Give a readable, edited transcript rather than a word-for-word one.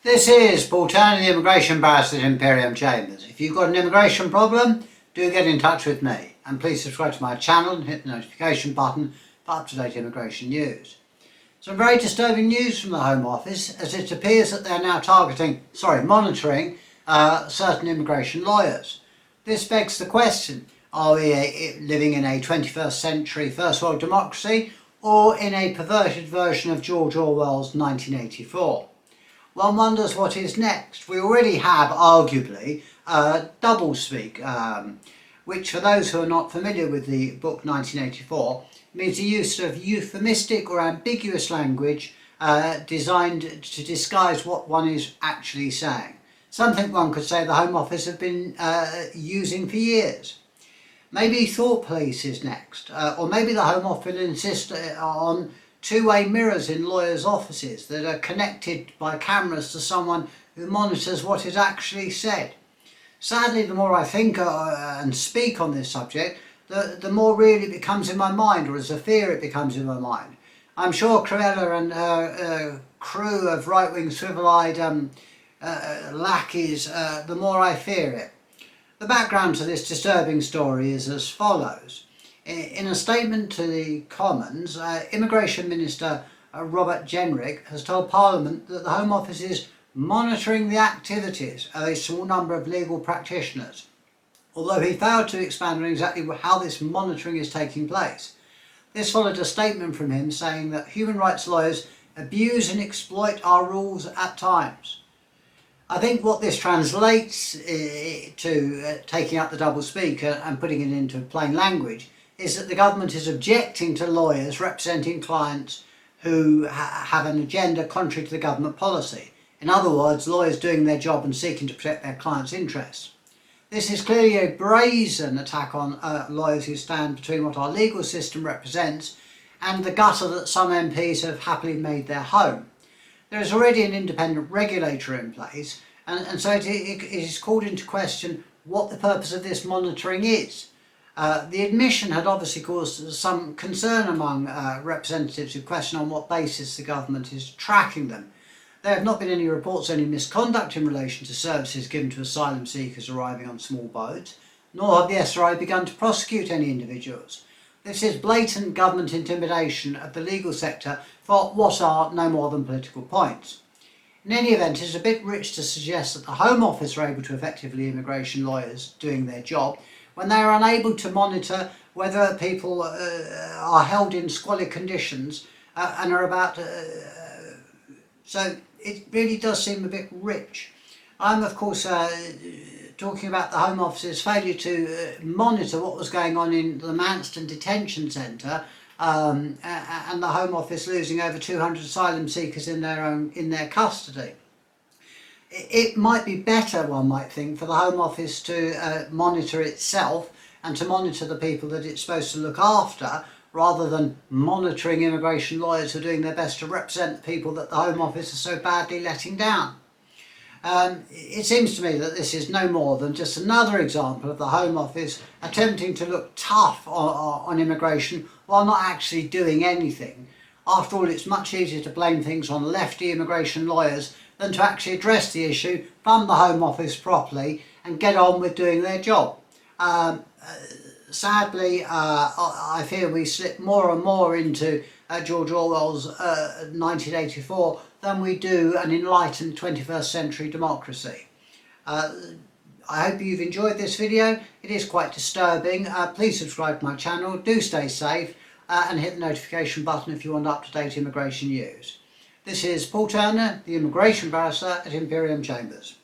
This is Paul Turner, the Immigration Barrister at Imperium Chambers. If you've got an immigration problem, do get in touch with me. And please subscribe to my channel and hit the notification button for up-to-date immigration news. Some very disturbing news from the Home Office, as it appears that they're now monitoring certain immigration lawyers. This begs the question, are we living in a 21st century first world democracy or in a perverted version of George Orwell's 1984? One wonders what is next. We already have, arguably, doublespeak, which for those who are not familiar with the book 1984, means the use of euphemistic or ambiguous language designed to disguise what one is actually saying. Something one could say the Home Office have been using for years. Maybe thought police is next, or maybe the Home Office will insist on two-way mirrors in lawyers' offices that are connected by cameras to someone who monitors what is actually said. Sadly, the more I think and speak on this subject, the more real it becomes in my mind, or as a fear it becomes in my mind. I'm sure Cruella and her crew of right-wing swivel-eyed lackeys, the more I fear it. The background to this disturbing story is as follows. In a statement to the Commons, Immigration Minister Robert Jenrick has told Parliament that the Home Office is monitoring the activities of a small number of legal practitioners, although he failed to expand on exactly how this monitoring is taking place. This followed a statement from him saying that human rights lawyers abuse and exploit our rules at times. I think what this translates to, taking up the doublespeak and putting it into plain language, is that the government is objecting to lawyers representing clients who have an agenda contrary to the government policy. In other words, lawyers doing their job and seeking to protect their clients' interests. This is clearly a brazen attack on lawyers who stand between what our legal system represents and the gutter that some MPs have happily made their home. There is already an independent regulator in place, and so it is called into question what the purpose of this monitoring is. The admission had obviously caused some concern among representatives who question on what basis the government is tracking them. There have not been any reports of any misconduct in relation to services given to asylum seekers arriving on small boats, nor have the SRI begun to prosecute any individuals. This is blatant government intimidation of the legal sector for what are no more than political points. In any event, it is a bit rich to suggest that the Home Office are able to effectively immigration lawyers doing their job when they are unable to monitor whether people are held in squalid conditions and are about so it really does seem a bit rich. I'm of course talking about the Home Office's failure to monitor what was going on in the Manston detention centre and the Home Office losing over 200 asylum seekers in their custody. It might be better, one might think, for the Home Office to monitor itself and to monitor the people that it's supposed to look after, rather than monitoring immigration lawyers who are doing their best to represent the people that the Home Office is so badly letting down. It seems to me that this is no more than just another example of the Home Office attempting to look tough on immigration while not actually doing anything. After all, it's much easier to blame things on lefty immigration lawyers than to actually address the issue, fund the Home Office properly and get on with doing their job. Sadly, I fear we slip more and more into George Orwell's 1984 than we do an enlightened 21st century democracy. I hope you've enjoyed this video. It is quite disturbing. Please subscribe to my channel, do stay safe and hit the notification button if you want up-to-date immigration news. This is Paul Turner, the Immigration Barrister at Imperium Chambers.